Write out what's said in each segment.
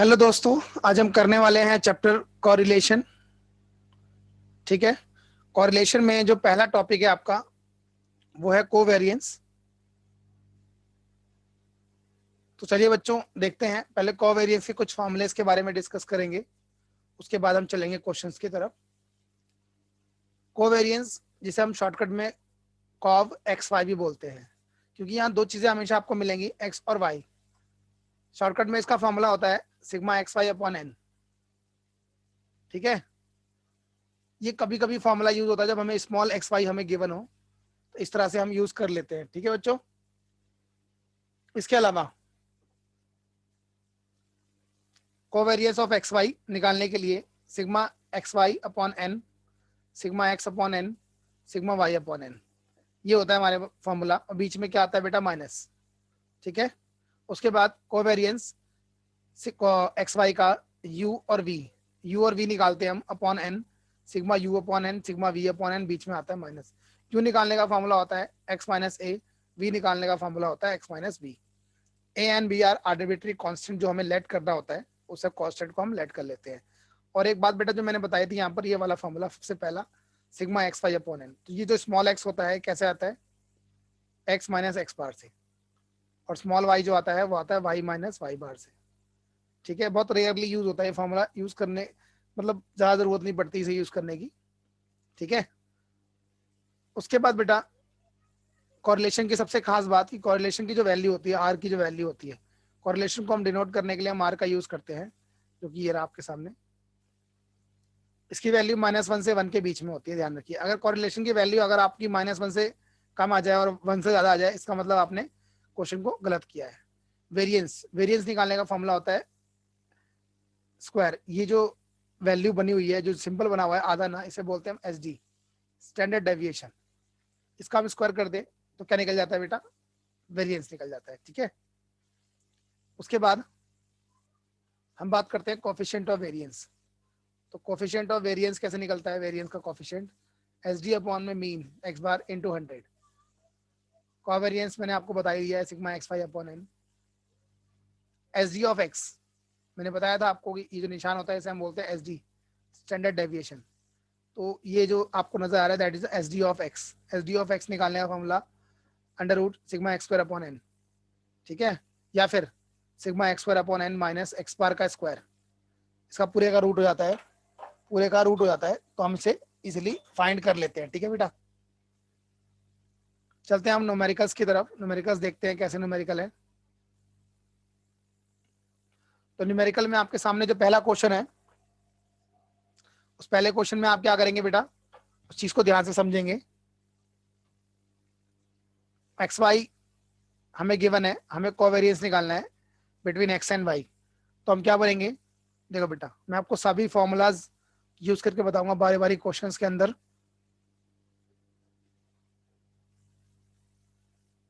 Hello दोस्तों, आज हम करने वाले हैं चैप्टर कोरिलेशन। ठीक है। कोरिलेशन में जो पहला टॉपिक है आपका वो है कोवेरिएंस। तो चलिए बच्चों देखते हैं, पहले कोवेरिएंस के कुछ फॉर्मूलेस के बारे में डिस्कस करेंगे, उसके बाद हम चलेंगे क्वेश्चंस की तरफ। कोवेरिएंस जिसे हम शॉर्टकट में कॉव एक्स वाई भी बोलते हैं, क्योंकि यहाँ दो चीजें हमेशा आपको मिलेंगी, एक्स और वाई। शॉर्टकट में इसका फॉर्मूला होता है sigma X Y upon N. ठीक है। ये कभी कभी फॉर्मूला यूज होता है जब हमें स्मॉल एक्स वाई हमें गिवन हो, तो इस तरह से हम यूज कर लेते हैं। ठीक है बच्चों। इसके अलावा कोवेरियंस ऑफ एक्स वाई निकालने के लिए sigma X Y upon N, sigma X upon N, sigma Y upon N, ये होता है हमारे फॉर्मूला। और बीच में क्या आता है बेटा, माइनस। ठीक है। उसके बाद कोवेरियंस एक्स वाई का यू और वी, यू और वी निकालते हैं हम upon N, sigma U upon N, sigma V upon N, बीच में आता है माइनस। यू निकालने का फॉर्मूला होता है एक्स माइनस ए, वी निकालने का फॉर्मूला होता है X minus B. A and B are arbitrary constant जो हमें लेट करना होता है, उस कांस्टेंट को हम लेट कर लेते हैं। और एक बात बेटा जो मैंने बताई थी यहाँ पर, ये वाला फॉर्मूला सबसे पहला sigma X Y upon N, तो ये जो स्मॉल एक्स होता है कैसे आता है, एक्स माइनस एक्स बार से, और स्मॉल वाई जो आता है वो आता है वाई माइनस वाई बार से। ठीक है। बहुत रेयरली यूज होता है फॉर्मूला, यूज करने मतलब ज्यादा जरूरत नहीं पड़ती इसे यूज करने की। ठीक है। उसके बाद बेटा कॉरिलेशन की सबसे खास बात कि कॉरिलेशन की जो वैल्यू होती है, आर की जो वैल्यू होती है, कॉरिलेशन को हम डिनोट करने के लिए हम आर का यूज करते हैं, जो कि ये रहा आपके सामने। इसकी वैल्यू -1 से 1 के बीच में होती है, ध्यान रखिए। अगर कॉरिलेशन की वैल्यू अगर आपकी -1 से कम आ जाए और 1 से ज्यादा आ जाए, इसका मतलब आपने क्वेश्चन को गलत किया है। वेरिएंस, वेरिएंस निकालने का फॉर्मूला होता है स्क्वायर। ये जो वैल्यू बनी हुई है, जो सिंपल बना हुआ है आधा ना, इसे बोलते हैं हम एस डी, स्टैंडर्ड डेविएशन। इसका हम स्क्वायर कर दे तो क्या निकल जाता है बेटा, वेरिएंस निकल जाता है। ठीक है। उसके बाद हम बात करते हैं कोफिशिएंट ऑफ वेरिएंस। तो कोफिशिएंट ऑफ वेरिएंस कैसे निकलता है, वेरिएंस का कोफिशिएंट एस डी अपॉन में mean X bar into 100। Covariance मैंने आपको बता दिया है sigma X Y upon N. S D of X मैंने बताया था आपको कि ये जो निशान होता है इसे हम बोलते हैं एस डी, स्टैंडर्ड डेविएशन। तो ये जो आपको नजर आ रहा है that is S D of X. S D of X निकालने का formula under root sigma X square upon N. ठीक है। या फिर sigma X square upon N minus X bar का स्क्वायर, इसका पूरे का रूट हो जाता है, पूरे का रूट हो जाता है, तो हम इसे इजिली फाइंड कर लेते हैं। ठीक है बेटा। चलते हैं हम न्यूमेरिकल्स की तरफ, न्यूमेरिकल्स देखते हैं कैसे न्यूमेरिकल है। तो न्यूमेरिकल में आपके सामने जो पहला क्वेश्चन है, उस पहले क्वेश्चन में आप क्या करेंगे बेटा, उस चीज को ध्यान से समझेंगे। एक्स वाई हमें गिवन है, हमें कोवेरिएंस निकालना है बिटवीन एक्स एंड वाई। तो हम क्या करेंगे, देखो बेटा मैं आपको सभी फॉर्मूलाज यूज करके बताऊंगा बारी बारी क्वेश्चंस के अंदर।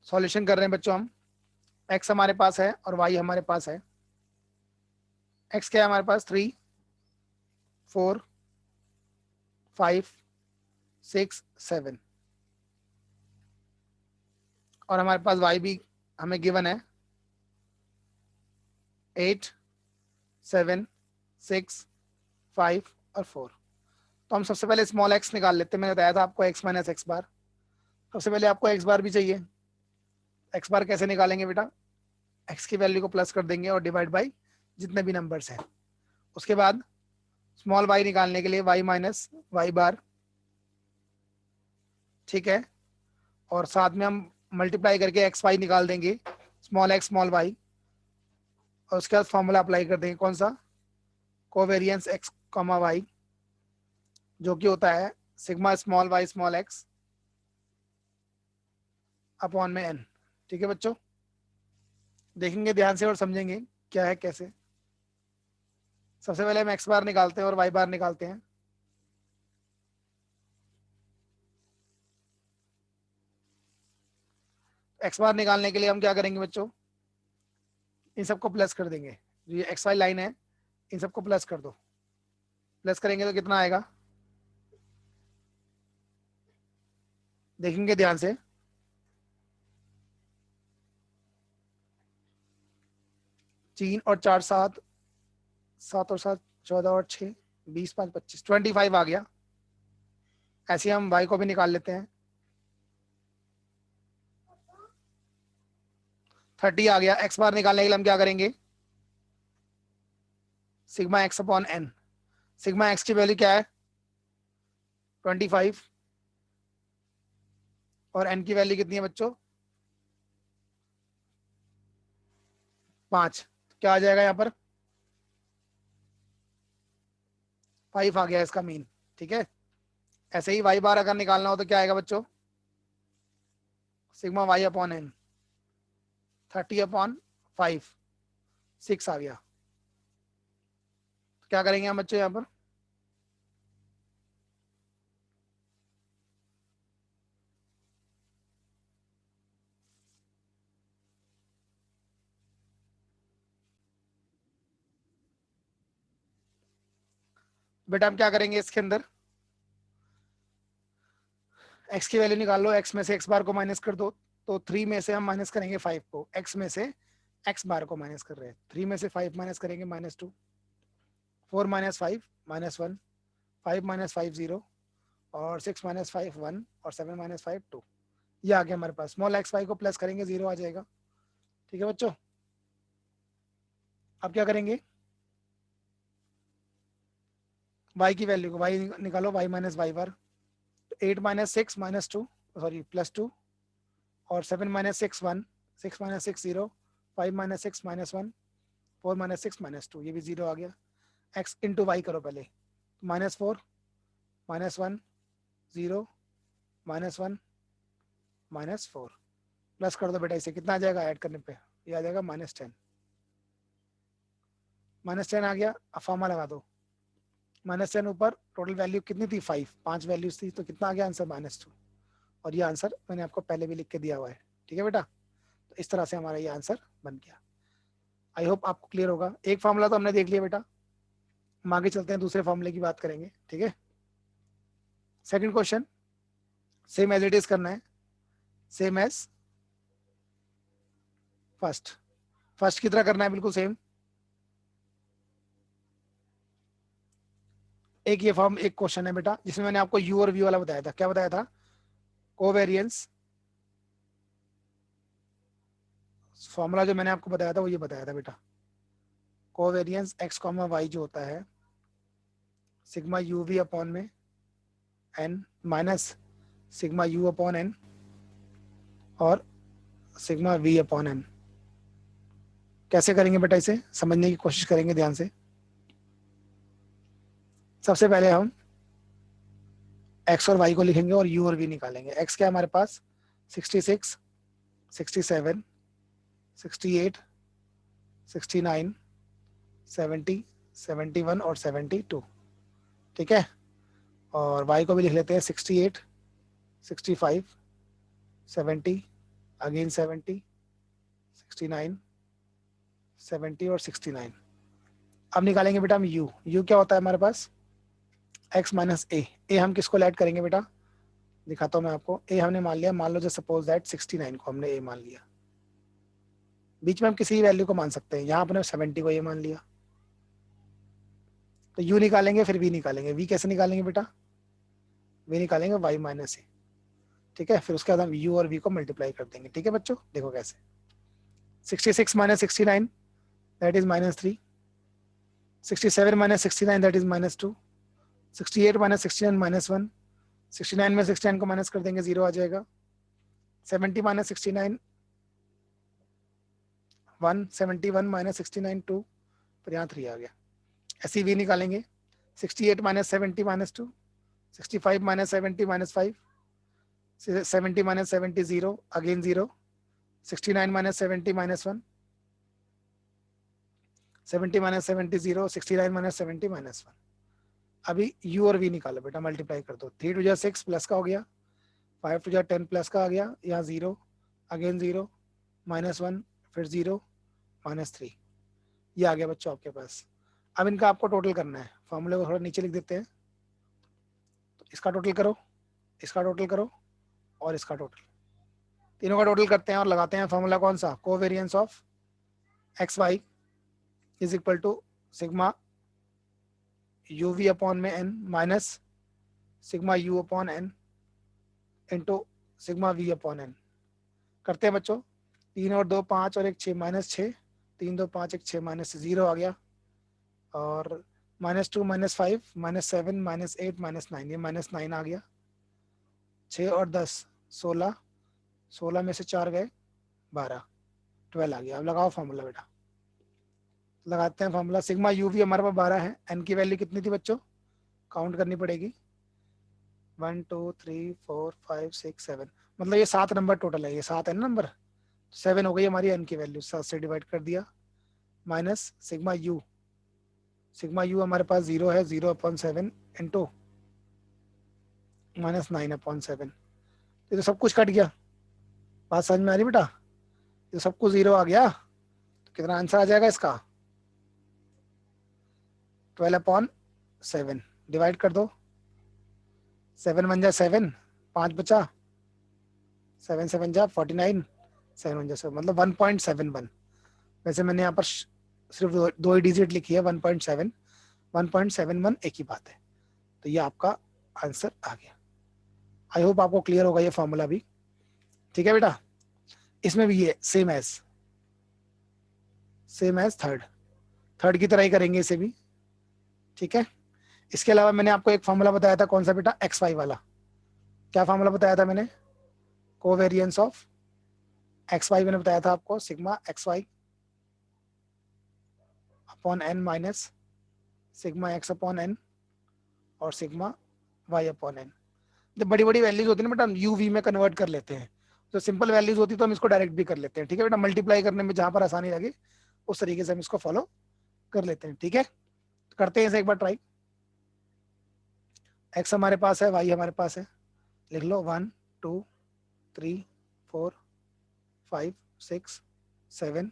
सॉल्यूशन कर रहे हैं बच्चों हम। एक्स हमारे पास है और वाई हमारे पास है। एक्स क्या है हमारे पास, 3, 4, 5, 6, 7, और हमारे पास वाई भी हमें गिवन है 8, 7, 6, 5 और 4। तो हम सबसे पहले स्मॉल एक्स निकाल लेते हैं। मैंने बताया था आपको एक्स माइनस एक्स बार। सबसे पहले आपको एक्स बार भी चाहिए। एक्स बार कैसे निकालेंगे बेटा, एक्स की वैल्यू को प्लस कर देंगे और डिवाइड बाई जितने भी नंबर्स हैं। उसके बाद स्मॉल वाई निकालने के लिए वाई माइनस वाई बार। ठीक है। और साथ में हम मल्टीप्लाई करके एक्स वाई निकाल देंगे, स्मॉल एक्स स्मॉल वाई। और उसके बाद फॉर्मूला अप्लाई कर देंगे, कौन सा, कोवेरिएंस एक्स कॉमा वाई, जो कि होता है sigma small Y small X upon में एन। ठीक है बच्चों, देखेंगे ध्यान से और समझेंगे क्या है कैसे। सबसे पहले हम एक्स बार निकालते हैं और वाई बार निकालते हैं। एक्स बार निकालने के लिए हम क्या करेंगे बच्चों, इन सबको प्लस कर देंगे। जो ये एक्स वाई लाइन है इन सबको प्लस कर दो। प्लस करेंगे तो कितना आएगा, देखेंगे ध्यान से। 3 और 4 7, 7 और 7 14 और 6 20 5 25 25 आ गया। ऐसे हम y को भी निकाल लेते हैं। 30 आ गया। x बार निकालने के लिए हम क्या करेंगे, sigma x upon n। Sigma x की वैल्यू क्या है 25 और n की वैल्यू कितनी है बच्चों 5। क्या आ जाएगा यहाँ पर 5 आ गया इसका मीन। ठीक है, ऐसे ही y बार अगर निकालना हो तो क्या आएगा बच्चों, sigma y upon n। 30 upon 5 6 आ गया। तो क्या करेंगे हम बच्चों यहाँ पर, बेटा हम क्या करेंगे इसके अंदर, x की वैल्यू निकाल लो। x में से x बार को माइनस कर दो, तो 3 में से हम माइनस करेंगे 5 को। x में से x बार को माइनस कर रहे हैं, 3 में से 5 माइनस करेंगे -2, 4 माइनस 5 -1, 5 माइनस 5 0, और 6 माइनस 5 1, और 7 माइनस 5 2। ये आ गया हमारे पास। स्मॉल एक्स वाई को प्लस करेंगे 0 आ जाएगा। ठीक है बच्चों, अब क्या करेंगे, y की वैल्यू को y निकालो, y माइनस वाई बार। 8 माइनस 6 -2, सॉरी +2, और 7 माइनस 6 1, 6 माइनस 6 0, 5 माइनस 6 -1, 4 माइनस 6 -2, ये भी 0 आ गया। x इंटू वाई करो पहले, -4 -1 0 -1 -4, प्लस कर दो बेटा। इसे कितना आ जाएगा ऐड करने पे, ये आ जाएगा -10। -10 आ गया। अब फॉर्मा लगा दो, -10 ऊपर, टोटल वैल्यू कितनी थी 5, 5 वैल्यूज थी, तो कितना आ गया आंसर -2। और ये आंसर मैंने आपको पहले भी लिख के दिया हुआ है। ठीक है बेटा, तो इस तरह से हमारा ये आंसर बन गया। आई होप आपको क्लियर होगा। एक फॉर्मूला तो हमने देख लिया बेटा, हम आगे चलते हैं, दूसरे फॉर्मूले की बात करेंगे। ठीक है, second question same as it is करना है, सेम एज फर्स्ट। फर्स्ट की तरह करना है बिल्कुल सेम। एक ये फॉर्म, एक क्वेश्चन है बेटा जिसमें मैंने आपको यू और वी वाला बताया था। क्या बताया था, कोवेरियंस। फॉर्मूला जो मैंने आपको बताया था वो ये बताया था बेटा, कोवेरियंस एक्स कॉमा वाई जो होता है सिग्मा यू वी अपॉन में N minus sigma U upon N और सिग्मा वी अपॉन एन। कैसे करेंगे बेटा, इसे समझने की कोशिश करेंगे ध्यान से। सबसे पहले हम एक्स और वाई को लिखेंगे और यू और वी निकालेंगे। एक्स क्या है हमारे पास 66, 67, 68, 69, 70, 71 और 72। ठीक है, और वाई को भी लिख लेते हैं 68, 65, 70, अगेन 70, 69, 70 और 69। अब निकालेंगे बेटा हम यू। यू क्या होता है हमारे पास x माइनस ए। ए हम किसको ऐड करेंगे बेटा, दिखाता हूँ मैं आपको। ए हमने मान लिया, मान लो जो सपोज दैट 69 को हमने ए मान लिया। बीच में हम किसी वैल्यू को मान सकते हैं, यहाँ अपने 70 को ए मान लिया। तो यू निकालेंगे फिर वी निकालेंगे। वी कैसे निकालेंगे बेटा, वी निकालेंगे y माइनस ए। ठीक है, फिर उसके बाद हम u और v को मल्टीप्लाई कर देंगे। ठीक है बच्चों, देखो कैसे, 66 minus 69 that is -3, 67 minus 69 that is -2, 68 minus 69 -1, 69 में 69 को माइनस कर देंगे 0 आ जाएगा। 70 माइनस 69 1, 71 माइनस 69 2, फिर यहाँ 3 आ गया। ऐसे वी निकालेंगे 68 minus 70 -2, 65 minus 70 -5, 70 minus 70 0, again 0, 69 minus 70 -1, 70 minus 70 0, 69 minus 70 -1। अभी u और v निकालो बेटा, मल्टीप्लाई कर दो। 3 टू 6 प्लस का हो गया, 5 टू 10 प्लस का आ गया, यहाँ 0, अगेन 0, -1, फिर 0, -3। ये आ गया बच्चों आपके पास। अब इनका आपको टोटल करना है। फॉर्मूले को थोड़ा नीचे लिख देते हैं। तो इसका टोटल करो, इसका टोटल करो और इसका टोटल, तीनों का टोटल करते हैं और लगाते हैं फॉर्मूला कौन सा, covariance of X Y is equal to sigma U V upon में N minus sigma U upon N into sigma V upon N. करते हैं बच्चों, 3 और 2 5 और 1 6 -6, 3 2 5 1 6 माइनस 0 आ गया, और -2 -5 -7 -8 -9, ये -9 आ गया। 6 और 10 16, 16 में से 4 गए 12, 12 आ गया। अब लगाओ फॉर्मूला बेटा, लगाते हैं फॉर्मूला। सिग्मा यू वी हमारे पास 12 है, एन की वैल्यू कितनी थी बच्चों, काउंट करनी पड़ेगी। 1 2 3 4 5 6 7, मतलब ये 7 नंबर टोटल है, ये 7 है ना नंबर, 7 हो गई हमारी एन की वैल्यू, 7 से डिवाइड कर दिया। Minus sigma you, sigma you हमारे पास 0 है, 0/7 इंटू -9/7। ये तो सब कुछ कट गया, बात समझ में आ रही बेटा, ये सब कुछ 0 आ गया, तो कितना आंसर आ जाएगा इसका, 12/7। डिवाइड कर दो, 7 1 जा 7, 5 बचा, 7 7 जा 49, 7 1 जा 7, मतलब 1.71। वैसे मैंने यहाँ पर सिर्फ दो ही डिजिट लिखी है, 1.7, 1.71 एक ही बात है। तो ये आपका आंसर आ गया। आई होप आपको क्लियर होगा ये फॉर्मूला भी, ठीक है बेटा। इसमें भी ये सेम एज थर्ड की तरह ही करेंगे इसे भी, ठीक है। इसके अलावा मैंने आपको एक फॉर्मूला बताया था, कौन सा बेटा, एक्स वाई वाला। क्या फॉर्मूला बताया था मैंने, कोवेरिएंस ऑफ एक्स वाई, मैंने बताया था आपको sigma X Y upon N minus sigma X upon N और सिग्मा वाई अपॉन एन। जब बड़ी बड़ी वैल्यूज होती है ना बेटा, हम यू वी में कन्वर्ट कर लेते हैं, तो सिंपल वैल्यूज होती है तो हम इसको डायरेक्ट भी कर लेते हैं, ठीक है बेटा। मल्टीप्लाई करने में जहां पर आसानी लगे उस तरीके से हम इसको फॉलो कर लेते हैं, ठीक है। तो करते हैं इसे एक बार ट्राई। एक्स हमारे पास है, वाई हमारे पास है, लिख लो 1 2 3 4 5 6 7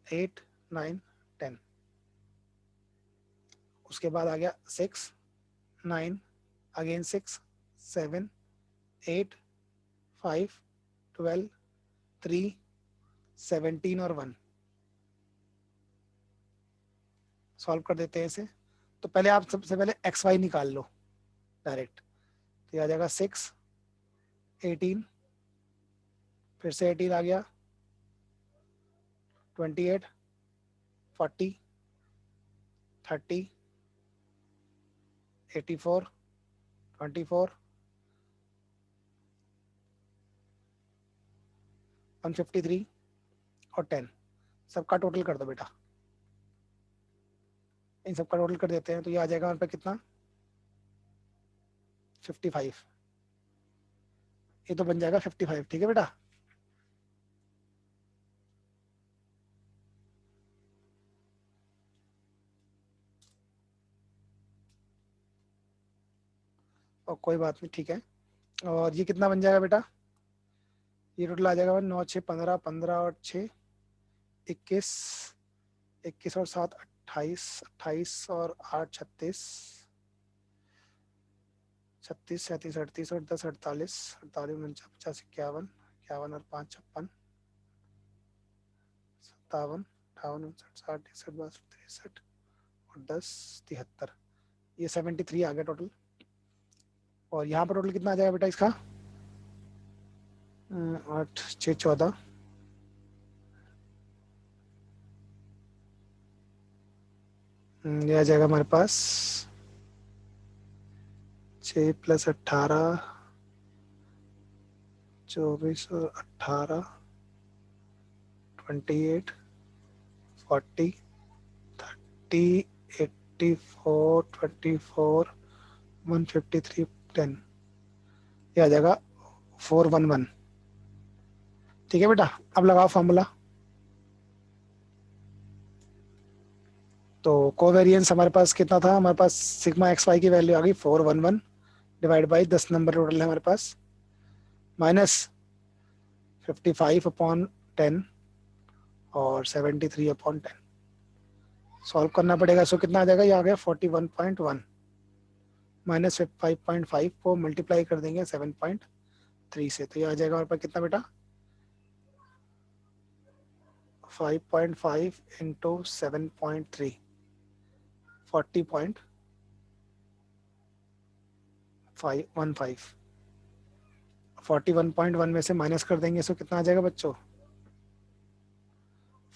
8 9 10। उसके बाद आ गया 6 9, अगेन 6 7 8 5 12 3 17 और 1। सॉल्व कर देते हैं इसे। तो पहले आप सबसे पहले एक्स वाई निकाल लो डायरेक्ट, तो ये आ जाएगा 6 18, फिर से 18 आ गया, 28 40 30 84 24 153 और 10। सबका टोटल कर दो बेटा, इन सबका टोटल कर देते हैं, तो ये आ जाएगा हमारे पे कितना, 55। ये तो बन जाएगा 55, ठीक है बेटा। और कोई बात नहीं, ठीक है। और ये कितना बन जाएगा बेटा, ये टोटल आ जाएगा 9 6 15, 15 और 6 21, 21 और 7 28, 28 और 8 36, 36 37 38 और 10 48, 48 49 50 51, 51 और 5 56, 57 58 59 60 61 62 63 और 10 73। ये 73 आ गया टोटल। और यहाँ पर टोटल कितना आ जाएगा बेटा इसका, 8 6 14, ये आ जाएगा हमारे पास 6 + 18 24 और 18 28 40 30 84 24 153 10। ये आ जाएगा 411, ठीक है बेटा। अब लगाओ फॉर्मूला। तो कोवेरिएंस हमारे पास कितना था, हमारे पास सिग्मा एक्स वाई की वैल्यू आ गई 411 डिवाइड बाई 10 नंबर टोटल है हमारे पास, माइनस 55/10 और 73/10। सॉल्व करना पड़ेगा, सो कितना आ जाएगा, ये आ गया 41.1 माइनस 5.5 को मल्टीप्लाई कर देंगे 7.3 से, तो ये आ जाएगा हमारे पास कितना बेटा, 5.5 इंटू 7.3, 40.15 41.1 में से माइनस कर देंगे तो कितना आ जाएगा बच्चों?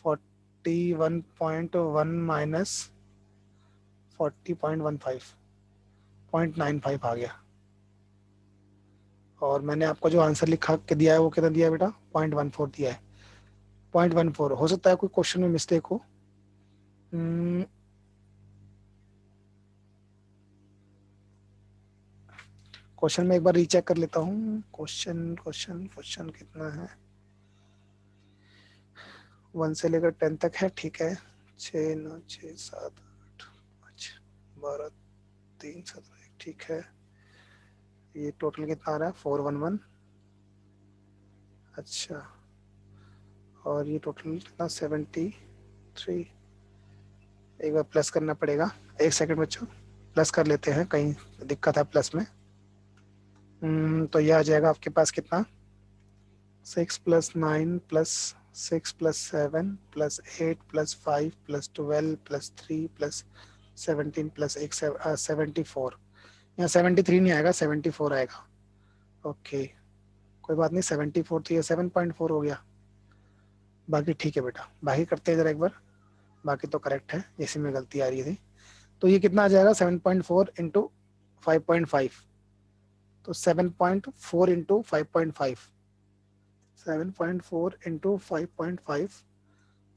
41.1 माइनस 40.15 0.95 आ गया। और मैंने आपको जो आंसर लिखा के दिया है वो कितना दिया है बेटा? 0.14 दिया है। 0.14 हो सकता है कोई क्वेश्चन में मिस्टेक हो। क्वेश्चन में एक बार रीचेक कर लेता हूँ। क्वेश्चन क्वेश्चन क्वेश्चन कितना है? 1 से लेकर 10 तक है, ठीक है। 6 9 6 7 8 5 12 3 17 1, ठीक है। ये टोटल कितना आ रहा है? 411। अच्छा, और ये टोटल कितना? 73। एक बार प्लस करना पड़ेगा, एक सेकंड बच्चों, प्लस कर लेते हैं, कहीं दिक्कत है प्लस में। तो ये आ जाएगा आपके पास कितना? 6 plus 9 plus 6 plus 7 plus 8 plus 5 plus 12 plus 3 plus 17 plus 1 74। यहाँ 73 नहीं आएगा, 74 आएगा। ओके, कोई बात नहीं, 74 तो ये 7.4 हो गया। बाकी ठीक है बेटा, बाकी करते हैं जरा एक बार। बाकी तो करेक्ट है, इसी में गलती आ रही थी। तो ये कितना आ जाएगा? 7.4 इंटू 5.5, तो 7.4 इंटू 5.5, 7.4 इंटू 5.5,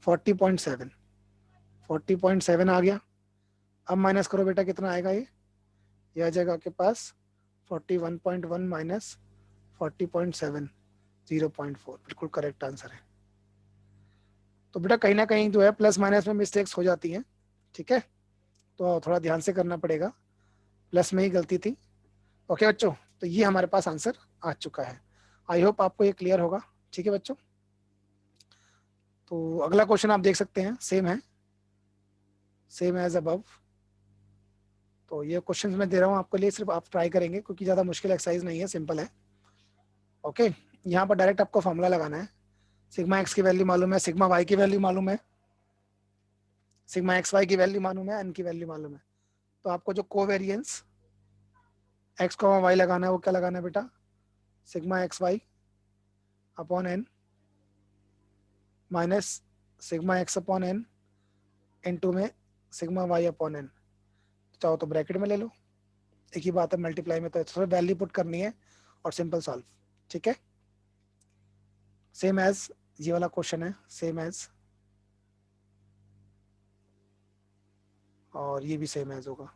40.7, 40.7 आ गया। अब माइनस करो बेटा, कितना आएगा ये आ जाएगा आपके पास 41.1 माइनस 40.7, 0.4, बिल्कुल करेक्ट आंसर है। तो बेटा कहीं ना कहीं जो है प्लस माइनस में मिस्टेक्स हो जाती हैं, ठीक है, तो थोड़ा ध्यान से करना पड़ेगा, प्लस में ही गलती थी। ओके बच्चों, तो ये हमारे पास आंसर आ चुका है। आई होप आपको ये क्लियर होगा, ठीक है बच्चों। तो अगला क्वेश्चन आप देख सकते हैं, सेम है, सेम एज अबव। तो ये क्वेश्चन मैं दे रहा हूँ आपके लिए, सिर्फ आप ट्राई करेंगे, क्योंकि ज़्यादा मुश्किल एक्सरसाइज नहीं है, सिंपल है। ओके, यहाँ पर डायरेक्ट आपको फॉर्मूला लगाना है। सिग्मा एक्स की वैल्यू मालूम है, सिग्मा वाई की वैल्यू मालूम है, सिग्मा एक्स वाई की वैल्यू मालूम है, एन की वैल्यू मालूम है। तो आपको जो कोवेरियंस एक्स को वाई लगाना है वो क्या लगाना है बेटा? Sigma X Y upon N minus sigma X upon N into में सिग्मा वाई अपॉन एन। चाहो तो ब्रैकेट में ले लो, एक ही बात है, मल्टीप्लाई में तो सिर्फ वैल्यू पुट करनी है और सिंपल सॉल्व, ठीक है। सेम एज ये वाला क्वेश्चन है, सेम एज, और ये भी सेम एज होगा,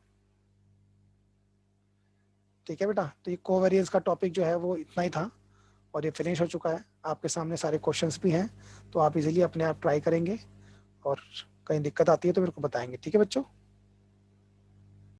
ठीक है बेटा। तो ये कोवेरियंस का टॉपिक जो है वो इतना ही था, और ये फिनिश हो चुका है। आपके सामने सारे क्वेश्चंस भी हैं, तो आप इजीली अपने आप ट्राई करेंगे, और कहीं दिक्कत आती है तो मेरे को बताएंगे, ठीक है बच्चों।